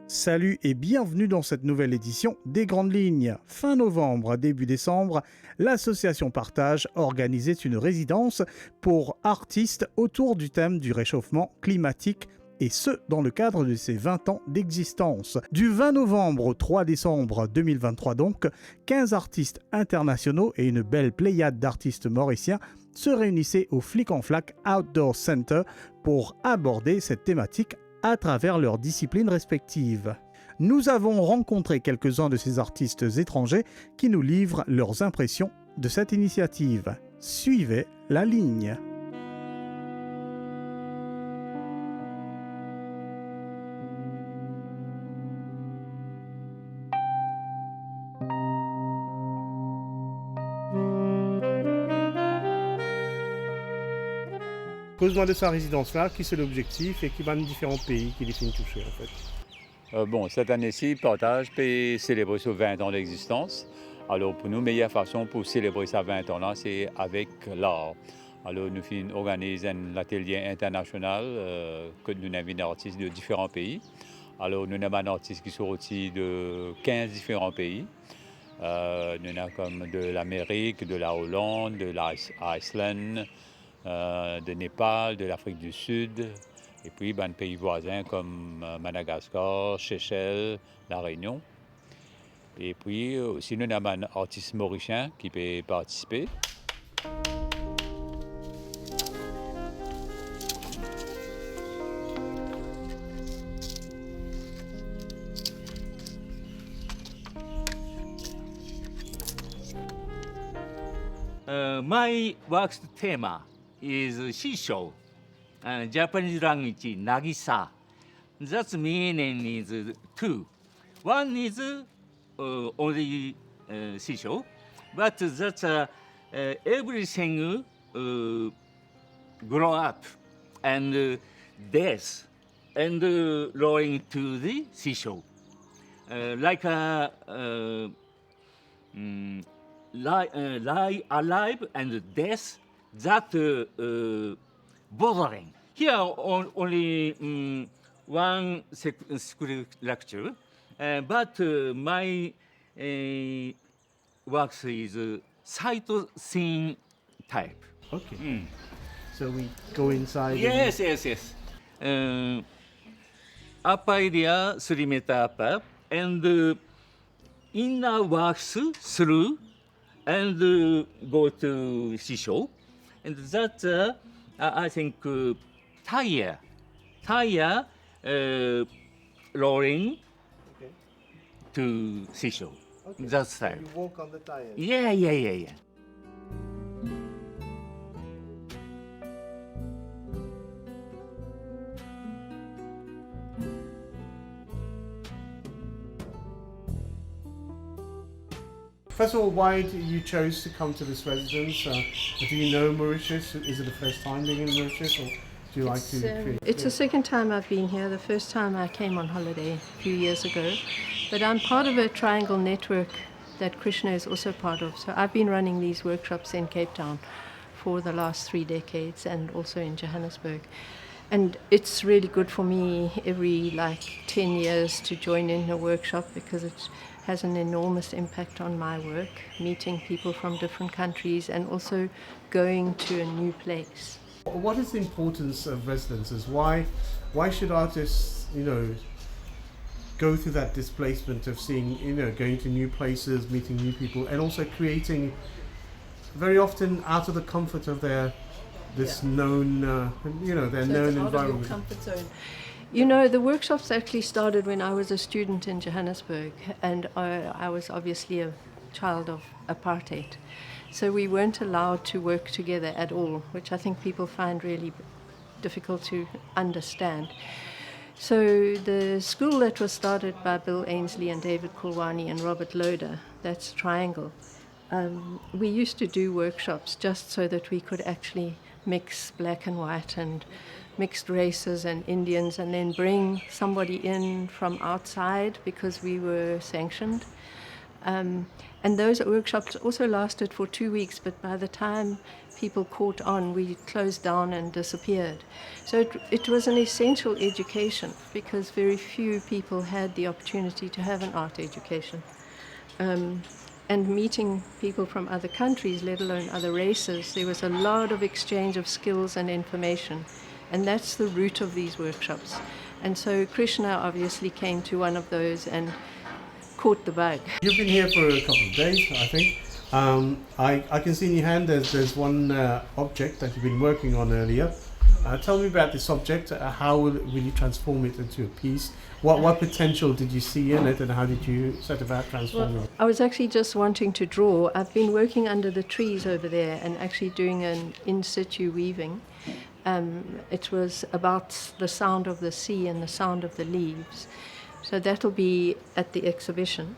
Salut et bienvenue dans cette nouvelle édition des Grandes Lignes. Fin novembre, début décembre, l'association Partage organisait une résidence pour artistes autour du thème du réchauffement climatique, et ce, dans le cadre de ses 20 ans d'existence. Du 20 novembre au 3 décembre 2023 donc, 15 artistes internationaux et une belle pléiade d'artistes mauriciens se réunissaient au Flic en Flac Outdoor Center pour aborder cette thématique à travers leurs disciplines respectives. Nous avons rencontré quelques-uns de ces artistes étrangers qui nous livrent leurs impressions de cette initiative. Suivez la ligne. Cause-moi de sa résidence-là, qui c'est l'objectif et qui va dans différents pays qui les finit toucher en fait. Cette année-ci, Partage peut célébrer ses 20 ans d'existence. Alors pour nous, meilleure façon pour célébrer ces 20 ans-là, c'est avec l'art. Alors nous organisons un atelier international que nous invitons des artistes de différents pays. Alors nous avons des artistes qui sont sortis de 15 différents pays. Nous avons comme de l'Amérique, de la Hollande, de l'Islande, de Népal, de l'Afrique du Sud, et puis des pays voisins comme Madagascar, Seychelles, La Réunion. Et puis aussi nous avons un artiste mauricien qui peut participer. My work's theme is seashore. Japanese language, nagisa. That's meaning is two. One is only seashore, but that's everything grow up and death and rolling to the seashore. Like alive and death, that bothering. Here only one school lecture, but my works is sightseeing type. Okay. So we go inside. Yes. Up area 3 meter up, and inner works through and go to seashore, and that I think tire rolling to seashore. Okay. That's time. You walk on the tires. Yeah. First of all, why did you chose to come to this residence? Do you know Mauritius? Is it the first time being in Mauritius, or do you like to? It's the second time I've been here. The first time I came on holiday a few years ago. But I'm part of a triangle network that Krishna is also part of. So I've been running these workshops in Cape Town for the last 3 decades and also in Johannesburg. And it's really good for me every 10 years to join in a workshop because it has an enormous impact on my work, meeting people from different countries and also going to a new place. What is the importance of residences? Why should artists, go through that displacement of seeing, going to new places, meeting new people, and also creating very often out of the comfort of their known, their so known it's out environment. of your comfort zone. You know, the workshops actually started when I was a student in Johannesburg, and I was obviously a child of apartheid. So we weren't allowed to work together at all, which I think people find really difficult to understand. So the school that was started by Bill Ainsley and David Kulwani and Robert Loader, that's Triangle, we used to do workshops just so that we could actually mix black and white and mixed races and Indians, and then bring somebody in from outside because we were sanctioned. And those workshops also lasted for 2 weeks, but by the time people caught on, we closed down and disappeared. So it was an essential education because very few people had the opportunity to have an art education. And meeting people from other countries, let alone other races, there was a lot of exchange of skills and information. And that's the root of these workshops. And so Krishna obviously came to one of those and caught the bug. You've been here for a couple of days, I think. I can see in your hand there's one object that you've been working on earlier. Tell me about this object. How will you transform it into a piece? What potential did you see in it, and how did you set about transforming it? I was actually just wanting to draw. I've been working under the trees over there and actually doing an in situ weaving. It was about the sound of the sea and the sound of the leaves. So that'll be at the exhibition.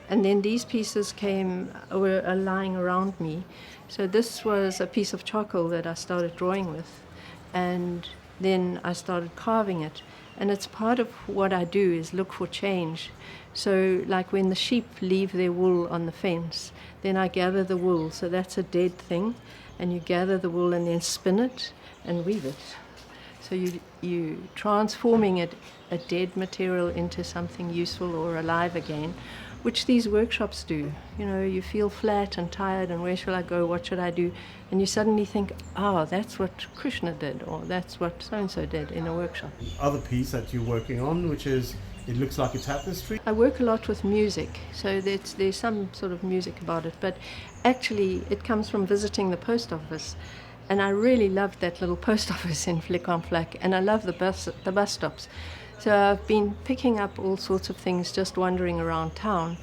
And then these pieces were lying around me. So this was a piece of charcoal that I started drawing with. And then I started carving it. And it's part of what I do is look for change. So like when the sheep leave their wool on the fence, then I gather the wool. So that's a dead thing. And you gather the wool and then spin it and weave it. So you transforming it, a dead material, into something useful or alive again, which these workshops do. You know, you feel flat and tired and where shall I go, what should I do? And you suddenly think, that's what Krishna did, or that's what so-and-so did in a workshop. Other piece that you're working on, which is, it looks like a tapestry. I work a lot with music, so there's some sort of music about it, but actually it comes from visiting the post office. And I really loved that little post office in Fleck-en-Fleck, and I love the bus stops. So I've been picking up all sorts of things just wandering around town.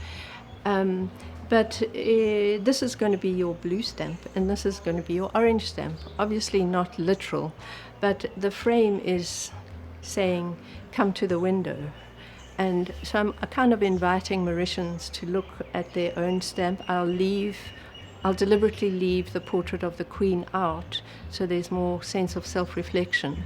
But this is going to be your blue stamp, and this is going to be your orange stamp. Obviously not literal, but the frame is saying, come to the window. And so I'm kind of inviting Mauritians to look at their own stamp. I'll deliberately leave the portrait of the Queen out, so there's more sense of self-reflection.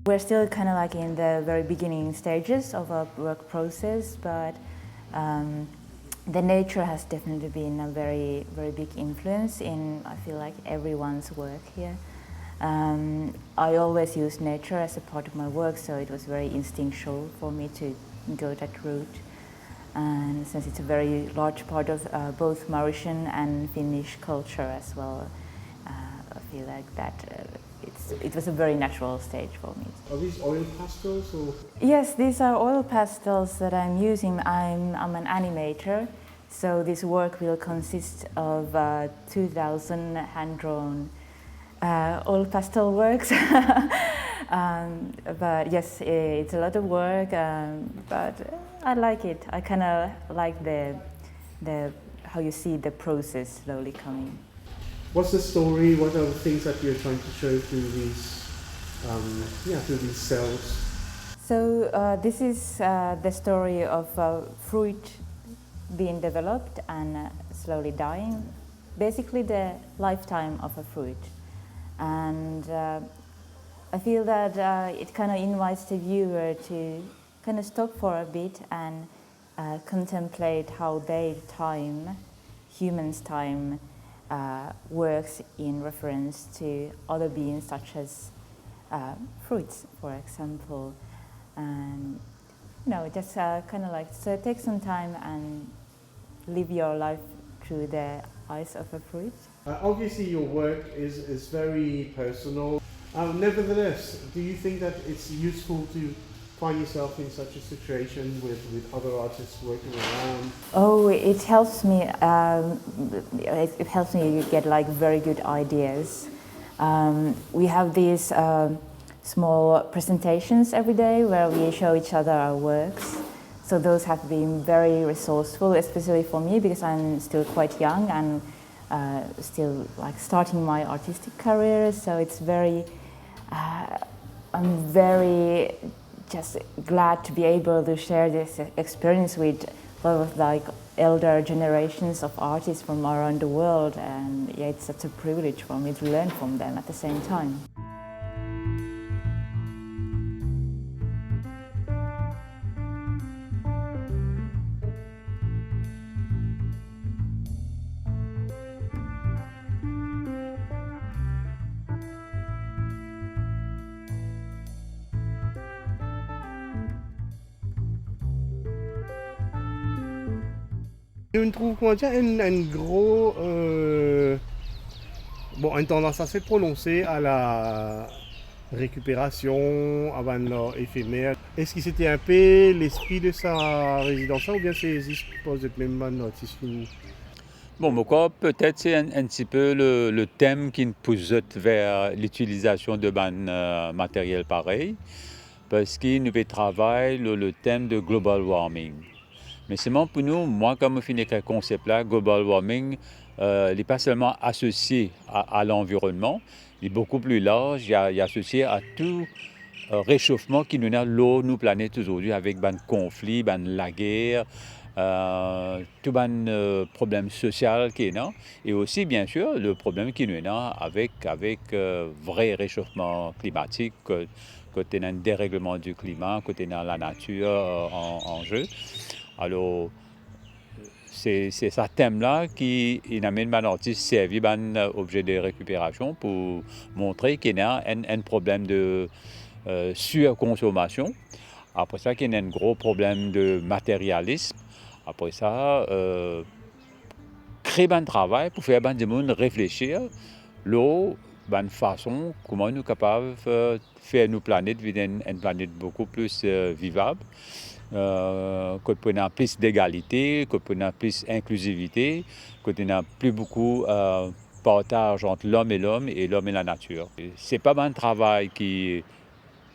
We're still kind of like in the very beginning stages of our work process, but the nature has definitely been a very, very big influence in, I feel like, everyone's work here. I always use nature as a part of my work, so it was very instinctual for me to go that route. And since it's a very large part of both Mauritian and Finnish culture as well, I feel like that it was a very natural stage for me. Are these oil pastels or? Yes, these are oil pastels that I'm using. I'm an animator, so this work will consist of 2,000 hand-drawn oil pastel works. But yes, it's a lot of work, but I like it. I kind of like the how you see the process slowly coming. What's the story? What are the things that you're trying to show through these cells? So this is the story of fruit being developed and slowly dying. Basically, the lifetime of a fruit, and I feel that it kind of invites the viewer to kind of stop for a bit and contemplate how their time, humans' time, works in reference to other beings such as fruits, for example. And just kind of like, so take some time and live your life through the eyes of a fruit. Obviously, your work is very personal. Nevertheless, do you think that it's useful to find yourself in such a situation with other artists working around? Oh, it helps me. It helps me get like very good ideas. We have these small presentations every day where we show each other our works. So those have been very resourceful, especially for me because I'm still quite young and still like starting my artistic career. So it's very, I'm very just glad to be able to share this experience with a lot of like elder generations of artists from around the world, and yeah, it's such a privilege for me to learn from them at the same time. Nous trouvons comment dire une gros une tendance assez prononcée à la récupération avant leur éphémère. Est-ce que c'était un peu l'esprit de sa résidence ou bien c'est juste même notice fini? Bon, pourquoi peut-être c'est un petit peu le thème qui nous pousse vers l'utilisation de matériel pareil, parce qu'il nous fait travailler le thème de global warming. Mais seulement pour nous, moi, comme je finis avec le concept-là, global warming, il n'est pas seulement associé à l'environnement, il est beaucoup plus large, il est associé à tout réchauffement qui nous a l'eau, nous planète aujourd'hui, avec des conflits, la guerre, tout les problèmes sociaux qui est là, et aussi, bien sûr, le problème qui nous a avec vrai réchauffement climatique, côté d'un dérèglement du climat, côté de la nature en jeu. Alors, c'est ce thème-là qui amène mon artiste servir un objet de récupération pour montrer qu'il y a un problème de surconsommation. Après ça, qu'il y a un gros problème de matérialisme. Après ça, créer un travail pour faire des gens réfléchir l'eau, une façon comment nous sommes capables de faire nos planètes une planète beaucoup plus vivable. Qu'on peut avoir plus d'égalité, qu'on peut avoir plus d'inclusivité, qu'on a plus beaucoup partage entre l'homme et la nature. Ce n'est pas un travail qui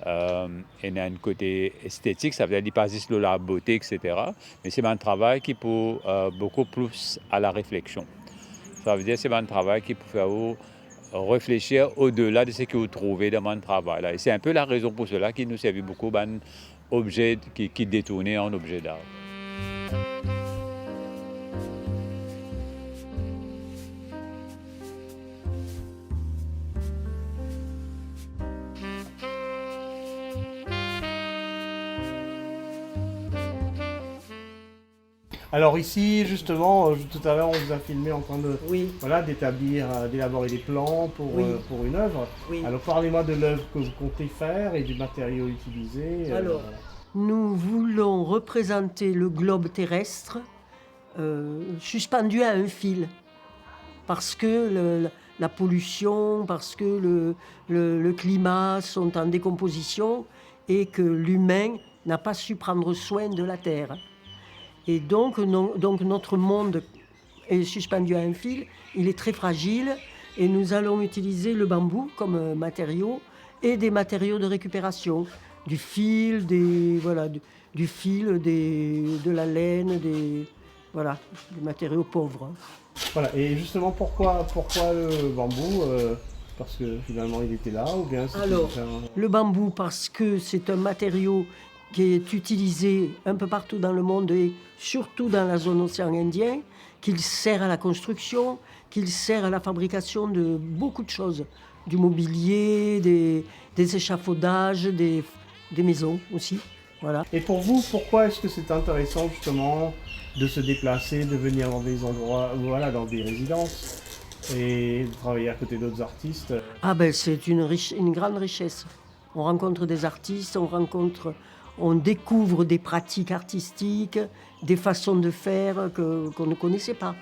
a un côté esthétique, ça veut dire qu'il pas juste la beauté, etc. Mais c'est un travail qui peut beaucoup plus à la réflexion. Ça veut dire que c'est un travail qui peut faire réfléchir au-delà de ce que vous trouvez dans mon travail. Et c'est un peu la raison pour cela qui nous servait beaucoup d'un objet qui détournait en objet d'art. Alors ici, justement, tout à l'heure, on vous a filmé en train de, Oui. voilà, d'élaborer des plans pour une œuvre. Oui. Alors parlez-moi de l'œuvre que vous comptez faire et du matériau utilisé. Alors, nous voulons représenter le globe terrestre suspendu à un fil. Parce que la pollution, parce que le climat sont en décomposition et que l'humain n'a pas su prendre soin de la Terre. Et donc notre monde est suspendu à un fil, il est très fragile et nous allons utiliser le bambou comme matériau et des matériaux de récupération, du fil, de la laine, des matériaux pauvres. Voilà, et justement pourquoi le bambou parce que finalement il était là ou bien c'était le bambou parce que c'est un matériau qui est utilisé un peu partout dans le monde et surtout dans la zone océan Indien, qu'il sert à la construction, qu'il sert à la fabrication de beaucoup de choses, du mobilier, des échafaudages, des maisons aussi. Voilà. Et pour vous, pourquoi est-ce que c'est intéressant justement de se déplacer, de venir dans des endroits, voilà, dans des résidences et de travailler à côté d'autres artistes? C'est une grande richesse. On rencontre des artistes, on découvre des pratiques artistiques, des façons de faire qu'on ne connaissait pas.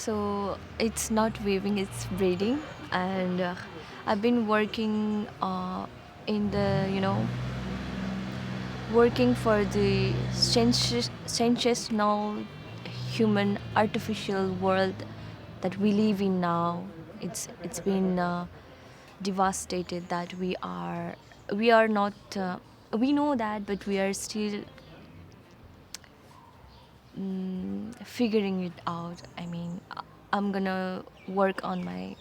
So it's not weaving, it's braiding, and I've been working in the working for the sensational human artificial world that we live in now. It's been devastated that we are not we know that, but we are still figuring it out. I mean, I'm gonna work on my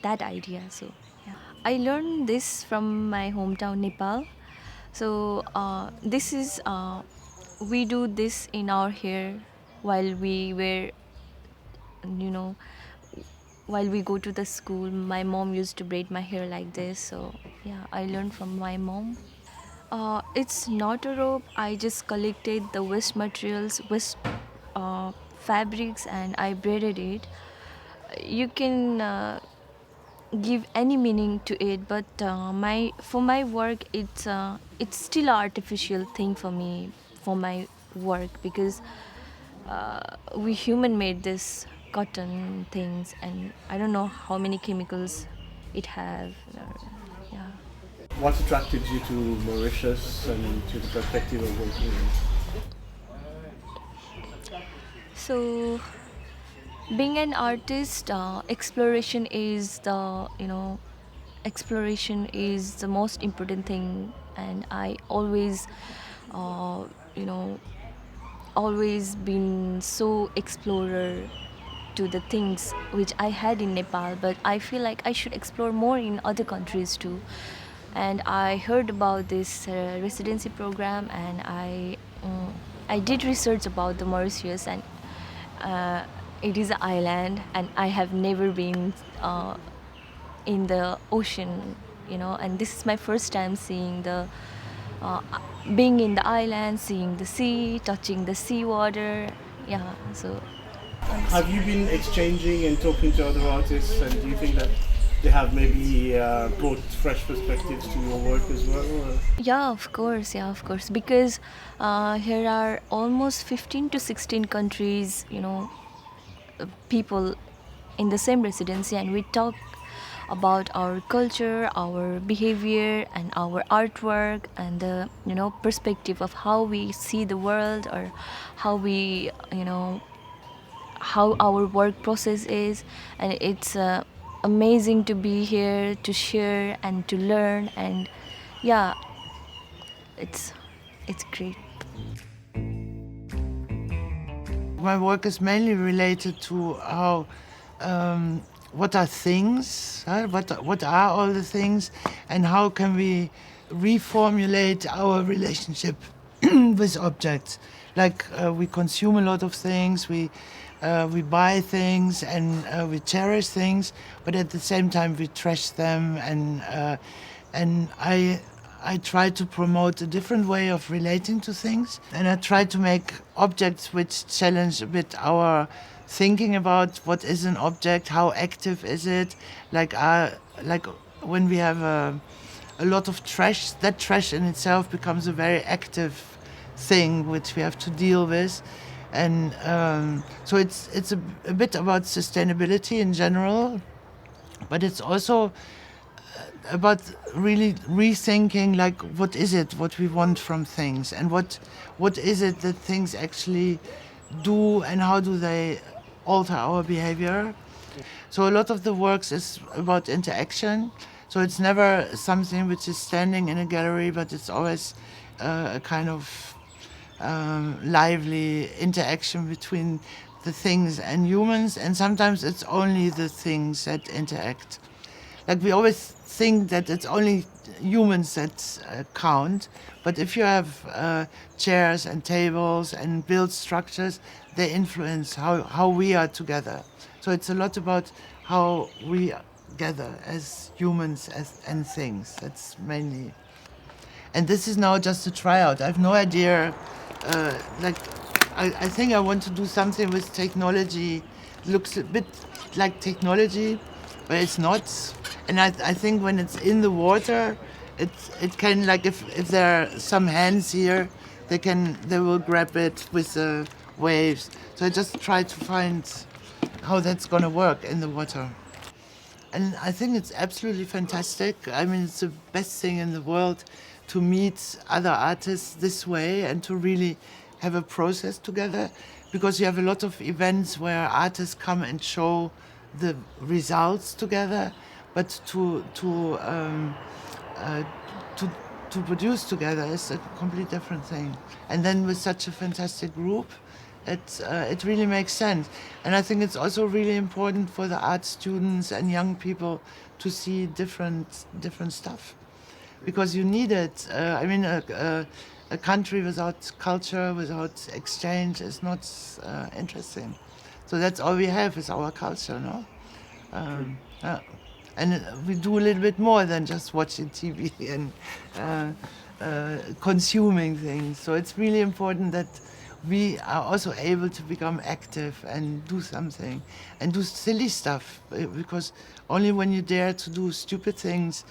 that idea. So yeah, I learned this from my hometown Nepal. So this is we do this in our hair while we were while we go to the school. My mom used to braid my hair like this. So yeah, I learned from my mom. It's not a rope. I just collected the waste materials, waste fabrics, and I braided it. You can give any meaning to it, but for my work, it's still an artificial thing for me for my work, because we human made this cotton things, and I don't know how many chemicals it have. Yeah. What attracted you to Mauritius and to the perspective of working? So, being an artist, exploration is the most important thing, and I always always been so explorer to the things which I had in Nepal, but I feel like I should explore more in other countries too. And I heard about this residency program, and I did research about the Mauritius, and it is an island, and I have never been in the ocean, and this is my first time seeing being in the island, seeing the sea, touching the seawater. Yeah, so. Have you been exchanging and talking to other artists, and do you think that they have maybe brought fresh perspectives to your work as well? Or? Yeah, of course, because here are almost 15 to 16 countries, people in the same residency, and we talk about our culture, our behavior, and our artwork, and the perspective of how we see the world, or how we how our work process is. And it's amazing to be here to share and to learn, and yeah, it's great. My work is mainly related to how what are things, what are all the things, and how can we reformulate our relationship with objects. Like we consume a lot of things, we buy things, and we cherish things, but at the same time we trash them, and I try to promote a different way of relating to things, and I try to make objects which challenge a bit our thinking about what is an object, how active is it, like when we have a lot of trash, that trash in itself becomes a very active thing which we have to deal with. And so it's a bit about sustainability in general, but it's also about really rethinking, like, what is it what we want from things, and what is it that things actually do, and how do they alter our behavior. So a lot of the works is about interaction, so it's never something which is standing in a gallery, but it's always a kind of lively interaction between the things and humans, and sometimes it's only the things that interact. Like, we always think that it's only humans that count, but if you have chairs and tables and built structures, they influence how we are together. So it's a lot about how we gather as humans and things. That's mainly. And this is now just a tryout. I have no idea. I think I want to do something with technology. It looks a bit like technology, but it's not. And I think when it's in the water, it can, like, if there are some hands here, they will grab it with the waves. So I just try to find how that's going to work in the water. And I think it's absolutely fantastic. I mean, it's the best thing in the world to meet other artists this way and to really have a process together, because you have a lot of events where artists come and show the results together, but to produce together is a completely different thing. And then with such a fantastic group, it really makes sense. And I think it's also really important for the art students and young people to see different stuff, because you need it. I mean, a country without culture, without exchange is not interesting. So that's all we have is our culture, no? Yeah. And we do a little bit more than just watching TV and consuming things. So it's really important that we are also able to become active and do something and do silly stuff, because only when you dare to do stupid things,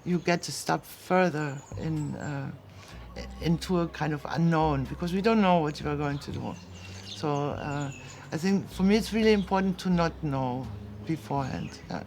you get a step further into a kind of unknown, because we don't know what you are going to do. So I think for me it's really important to not know beforehand. Yeah.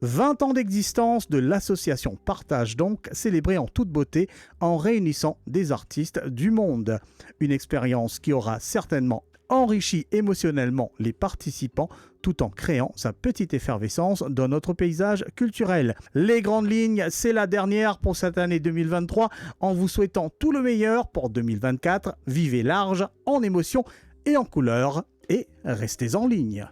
20 ans d'existence de l'association Partage donc, célébrée en toute beauté en réunissant des artistes du monde. Une expérience qui aura certainement enrichi émotionnellement les participants tout en créant sa petite effervescence dans notre paysage culturel. Les grandes lignes, c'est la dernière pour cette année 2023. En vous souhaitant tout le meilleur pour 2024, vivez large, en émotion et en couleur, et restez en ligne.